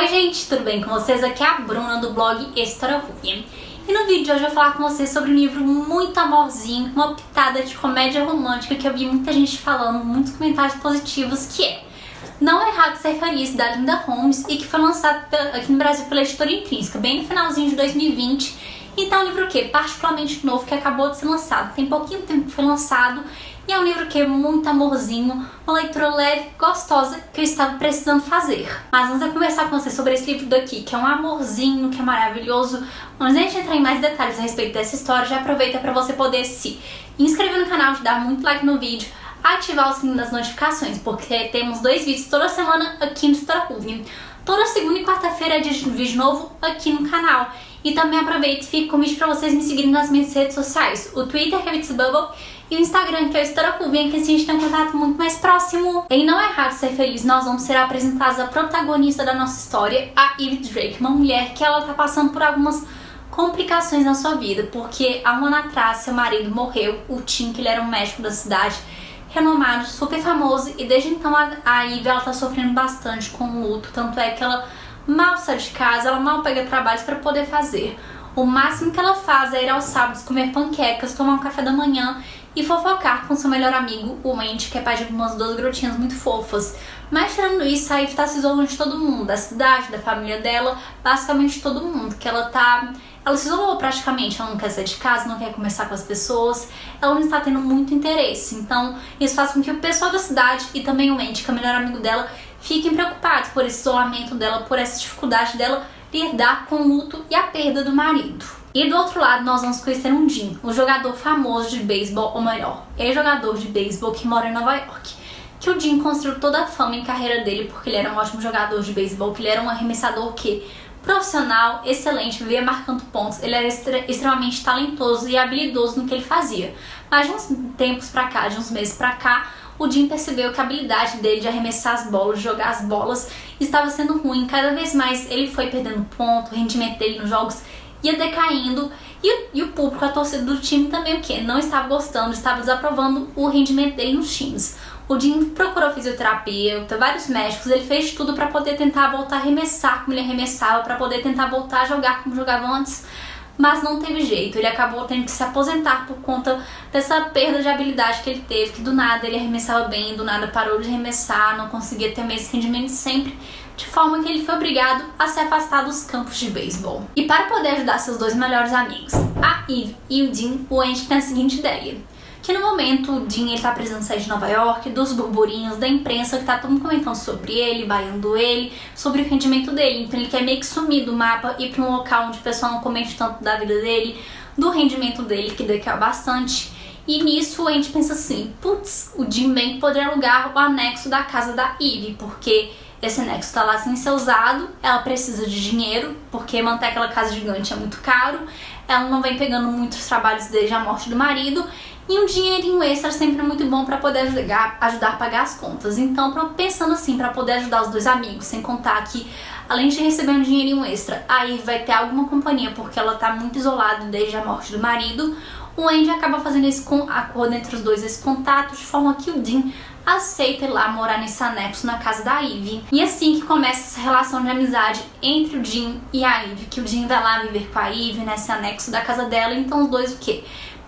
Oi gente, tudo bem com vocês? Aqui é a Bruna do blog História Ruim. E no vídeo de hoje eu vou falar com vocês sobre um livro muito amorzinho, uma pitada de comédia romântica que eu vi muita gente falando, muitos comentários positivos, que é Não é Errado Ser Feliz, da Linda Holmes, e que foi lançado aqui no Brasil pela Editora Intrínseca, bem no finalzinho de 2020. Então é um livro que particularmente novo, que acabou de ser lançado, tem pouquinho tempo que foi lançado, e é um livro que é muito amorzinho, uma leitura leve, gostosa, que eu estava precisando fazer. Mas antes de conversar com vocês sobre esse livro daqui, que é um amorzinho, que é maravilhoso, antes de a gente entrar em mais detalhes a respeito dessa história, já aproveita para você poder se inscrever no canal, de dar muito like no vídeo, ativar o sininho das notificações, porque temos 2 vídeos toda semana aqui no História Ruim. Toda segunda e quarta-feira é dia de vídeo novo aqui no canal. E também aproveite e fica o convite para vocês me seguirem nas minhas redes sociais. O Twitter, que é Bitsbubble, e o Instagram, que é o História Ruim, que assim a gente tem um contato muito mais próximo. Em Não É Errado Ser Feliz, nós vamos ser apresentados a protagonista da nossa história, a Ivy Drake, uma mulher que ela tá passando por algumas complicações na sua vida, porque há um ano atrás seu marido morreu, o Tim, que ele era um médico da cidade, renomado, super famoso, e desde então a Ivy ela tá sofrendo bastante com o luto, tanto é que ela mal sai de casa, ela mal pega trabalhos para poder fazer. O máximo que ela faz é ir aos sábados comer panquecas, tomar um café da manhã e fofocar com seu melhor amigo, o Andy, que é pai de umas 2 garotinhas muito fofas. Mas tirando isso, a Ivy tá se isolando de todo mundo, da cidade, da família dela, basicamente todo mundo, que ela se isolou praticamente, ela não quer sair de casa, não quer conversar com as pessoas, ela não está tendo muito interesse. Então isso faz com que o pessoal da cidade e também o Andy, que é o melhor amigo dela, fiquem preocupados por esse isolamento dela, por essa dificuldade dela lidar com o luto e a perda do marido. E do outro lado nós vamos conhecer um Jim, um jogador famoso de beisebol, ou melhor, ex-jogador de beisebol que mora em Nova York. Que o Jim construiu toda a fama em carreira dele porque ele era um ótimo jogador de beisebol, que ele era um arremessador profissional, excelente, vivia marcando pontos, ele era extremamente talentoso e habilidoso no que ele fazia. Mas de uns tempos pra cá, de uns meses pra cá, o Jim percebeu que a habilidade dele de arremessar as bolas, de jogar as bolas, estava sendo ruim. Cada vez mais ele foi perdendo ponto, o rendimento dele nos jogos ia decaindo, e o público, a torcida do time também, o que não estava gostando, estava desaprovando o rendimento dele nos times. O Jim procurou fisioterapeuta, vários médicos, ele fez tudo para poder tentar voltar a arremessar como ele arremessava, para poder tentar voltar a jogar como jogava antes, mas não teve jeito. Ele acabou tendo que se aposentar por conta dessa perda de habilidade que ele teve, que do nada ele arremessava bem, do nada parou de arremessar, não conseguia ter o mesmo rendimento sempre, de forma que ele foi obrigado a se afastar dos campos de beisebol. E para poder ajudar seus 2 melhores amigos, a Ivy e o Jim, o Andy tem a seguinte ideia: que no momento o Jim está precisando sair de Nova York, dos burburinhos, da imprensa, que tá todo mundo comentando sobre ele, vaiando ele, sobre o rendimento dele. Então ele quer meio que sumir do mapa, ir para um local onde o pessoal não comente tanto da vida dele, do rendimento dele, que decaiu bastante. E nisso a gente pensa assim, putz, o Jim bem poderia alugar o anexo da casa da Ivy, porque esse anexo está lá sem ser usado, ela precisa de dinheiro, porque manter aquela casa gigante é muito caro, ela não vem pegando muitos trabalhos desde a morte do marido, e um dinheirinho extra sempre é muito bom para poder ajudar a pagar as contas. Então, pensando assim, para poder ajudar os 2 amigos, sem contar que, além de receber um dinheirinho extra, aí vai ter alguma companhia, porque ela tá muito isolada desde a morte do marido, o Andy acaba fazendo esse acordo entre os 2, esse contato, de forma que o Jim aceita ir lá morar nesse anexo na casa da Ivy. E assim que começa essa relação de amizade entre o Jim e a Ivy, que o Jim vai lá viver com a Ivy nesse anexo da casa dela. Então os 2 o quê?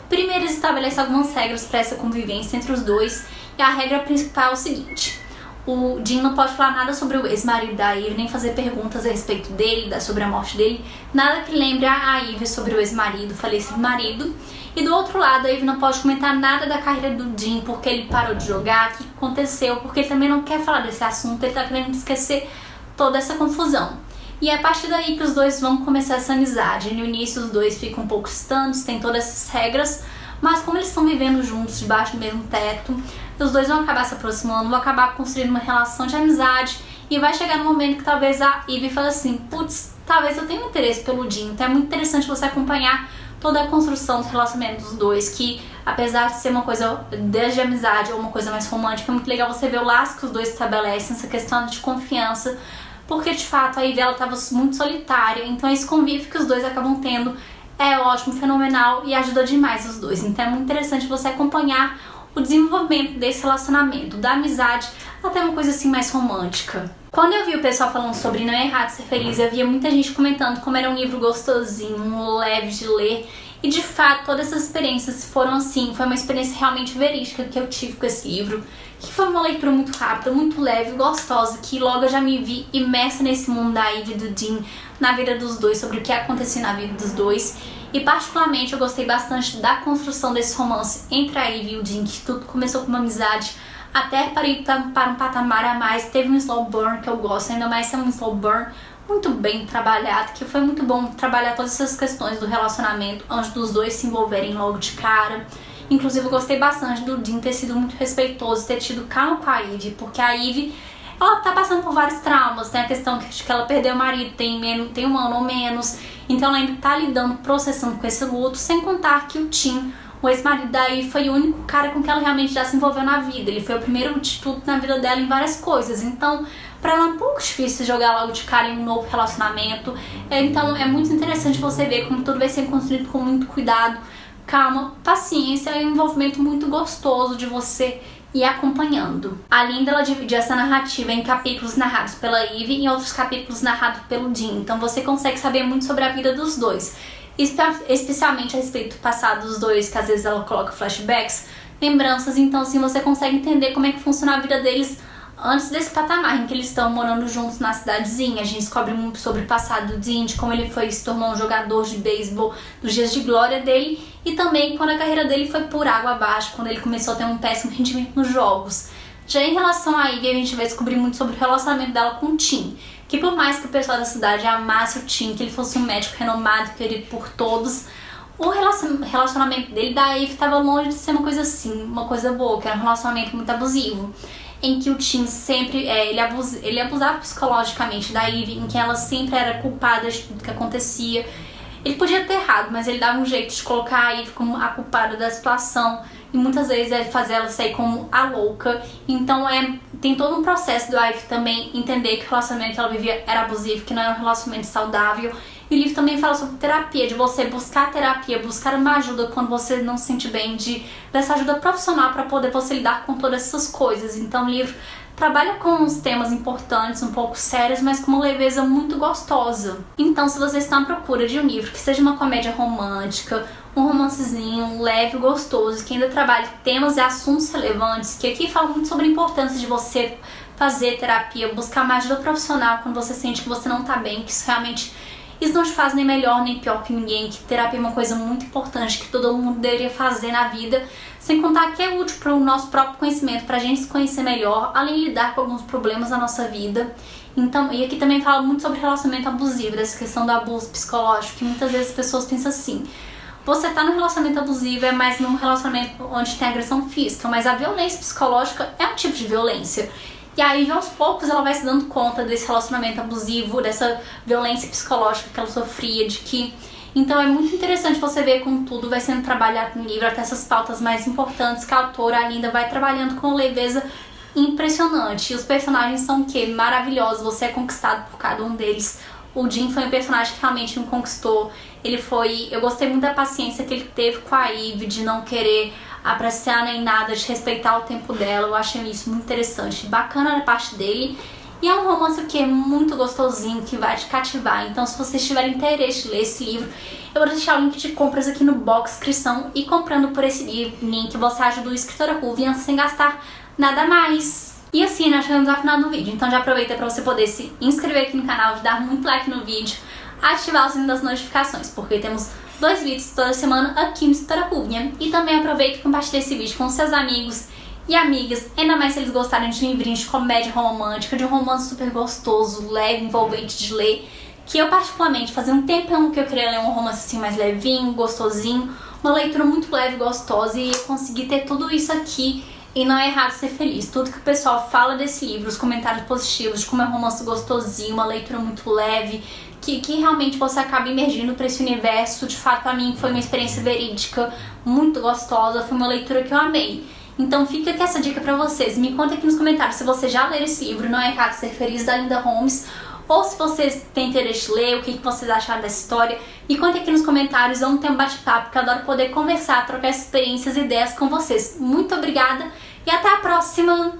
Primeiro eles estabelecem algumas regras para essa convivência entre os 2, e a regra principal é o seguinte: o Jim não pode falar nada sobre o ex-marido da Ivy, nem fazer perguntas a respeito dele, sobre a morte dele, nada que lembre a Ivy sobre o ex-marido, falecido marido. E do outro lado, a Ivy não pode comentar nada da carreira do Jim, porque ele parou de jogar, o que aconteceu, porque ele também não quer falar desse assunto, ele tá querendo esquecer toda essa confusão. E é a partir daí que os 2 vão começar essa amizade. No início os 2 ficam um pouco distantes, tem todas essas regras, mas como eles estão vivendo juntos, debaixo do mesmo teto, os 2 vão acabar se aproximando, vão acabar construindo uma relação de amizade, e vai chegar no momento que talvez a Ivy fale assim, putz, talvez eu tenha interesse pelo Jim. Então é muito interessante você acompanhar toda a construção do relacionamento dos 2, que apesar de ser uma coisa desde amizade ou uma coisa mais romântica, é muito legal você ver o laço que os 2 estabelecem, essa questão de confiança, porque de fato a Ivy ela estava muito solitária, então esse convívio que os 2 acabam tendo é ótimo, fenomenal, e ajuda demais os 2. Então é muito interessante você acompanhar o desenvolvimento desse relacionamento, da amizade, até uma coisa assim mais romântica. Quando eu vi o pessoal falando sobre Não é Errado Ser Feliz, eu via muita gente comentando como era um livro gostosinho, leve de ler. E de fato, todas essas experiências foram assim, foi uma experiência realmente verídica que eu tive com esse livro, que foi uma leitura muito rápida, muito leve, gostosa, que logo eu já me vi imersa nesse mundo da Ivy e do Dean, na vida dos dois, sobre o que acontecia na vida dos dois. E particularmente eu gostei bastante da construção desse romance entre a Ivy e o Dean, que tudo começou com uma amizade, até para ir para um patamar a mais. Teve um slow burn que eu gosto, ainda mais se é um slow burn muito bem trabalhado, que foi muito bom trabalhar todas essas questões do relacionamento, antes dos dois se envolverem logo de cara. Inclusive eu gostei bastante do Dean ter sido muito respeitoso, ter tido calma com a Ivy, porque a Ivy, ela tá passando por vários traumas, tem a questão de que ela perdeu o marido, tem um ano ou menos, então ela ainda tá lidando, processando com esse luto, sem contar que o Tim, o ex-marido da Ivy, foi o único cara com que ela realmente já se envolveu na vida. Ele foi o primeiro instituto na vida dela em várias coisas, então pra ela é um pouco difícil jogar logo de cara em um novo relacionamento. Então é muito interessante você ver como tudo vai ser construído com muito cuidado, calma, paciência e um envolvimento muito gostoso de você ir acompanhando. Além dela dividir essa narrativa em capítulos narrados pela Ivy e outros capítulos narrados pelo Dean, então você consegue saber muito sobre a vida dos dois, especialmente a respeito do passado dos dois, que às vezes ela coloca flashbacks, lembranças, então assim você consegue entender como é que funciona a vida deles antes desse patamar em que eles estão morando juntos na cidadezinha. A gente descobre muito sobre o passado do Dean, de como ele se tornou um jogador de beisebol, dos dias de glória dele, e também quando a carreira dele foi por água abaixo, quando ele começou a ter um péssimo rendimento nos jogos. Já em relação a Ivy, a gente vai descobrir muito sobre o relacionamento dela com o Tim, que por mais que o pessoal da cidade amasse o Tim, que ele fosse um médico renomado, querido por todos, o relacionamento dele da Ivy estava longe de ser uma coisa assim, uma coisa boa, que era um relacionamento muito abusivo, em que o Tim sempre, ele abusava psicologicamente da Ivy, em que ela sempre era culpada de tudo que acontecia. Ele podia ter errado, mas ele dava um jeito de colocar a Ivy como a culpada da situação, e muitas vezes ele fazia ela sair como a louca. Então tem todo um processo do Ivy também entender que o relacionamento que ela vivia era abusivo, que não era um relacionamento saudável. E o livro também fala sobre terapia, de você buscar terapia, buscar uma ajuda quando você não se sente bem, dessa ajuda profissional para poder você lidar com todas essas coisas. Então o livro trabalha com uns temas importantes, um pouco sérios, mas com uma leveza muito gostosa. Então se você está à procura de um livro que seja uma comédia romântica, um romancezinho leve, gostoso, que ainda trabalhe temas e assuntos relevantes, que aqui fala muito sobre a importância de você fazer terapia, buscar uma ajuda profissional quando você sente que você não tá bem, que isso não te faz nem melhor nem pior que ninguém, que terapia é uma coisa muito importante que todo mundo deveria fazer na vida, sem contar que é útil para o nosso próprio conhecimento, para a gente se conhecer melhor, além de lidar com alguns problemas na nossa vida. Então, e aqui também fala muito sobre relacionamento abusivo, dessa questão do abuso psicológico, que muitas vezes as pessoas pensam assim: você tá num relacionamento abusivo, é mais num relacionamento onde tem agressão física, mas a violência psicológica é um tipo de violência. E aí, aos poucos, ela vai se dando conta desse relacionamento abusivo, dessa violência psicológica que ela sofria, Então é muito interessante você ver como tudo vai sendo trabalhado no livro, até essas pautas mais importantes que a autora, a Linda, vai trabalhando com uma leveza impressionante. E os personagens são maravilhosos, você é conquistado por cada um deles. O Dean foi um personagem que realmente me conquistou. Eu gostei muito da paciência que ele teve com a Ivy, de não querer apreciar nem nada, de respeitar o tempo dela. Eu achei isso muito interessante, bacana da parte dele. E é um romance que é muito gostosinho, que vai te cativar. Então se vocês tiverem interesse em ler esse livro, eu vou deixar o link de compras aqui no box descrição. E comprando por esse link, você ajuda o Escritora Ruvian sem gastar nada mais. E assim, nós chegamos ao final do vídeo. Então já aproveita para você poder se inscrever aqui no canal, de dar muito like no vídeo, ativar o sininho das notificações, porque temos 2 vídeos toda semana aqui no Escritora Ruvian. E também aproveita e compartilha esse vídeo com seus amigos e amigas, ainda mais se eles gostarem de livrinhos de comédia romântica, de um romance super gostoso, leve, envolvente de ler, que eu particularmente fazia um tempão que eu queria ler um romance assim mais levinho, gostosinho, uma leitura muito leve e gostosa, e eu consegui ter tudo isso aqui e Não é Errado Ser Feliz. Tudo que o pessoal fala desse livro, os comentários positivos, de como é um romance gostosinho, uma leitura muito leve, que realmente você acaba imergindo para esse universo. De fato, pra mim foi uma experiência verídica, muito gostosa, foi uma leitura que eu amei. Então fica aqui essa dica pra vocês. Me conta aqui nos comentários se você já leram esse livro, Não é Errado Ser Feliz, da Linda Holmes, ou se vocês têm interesse em ler, o que vocês acharam dessa história. E contem aqui nos comentários, vamos ter um bate-papo, que eu adoro poder conversar, trocar experiências e ideias com vocês. Muito obrigada e até a próxima!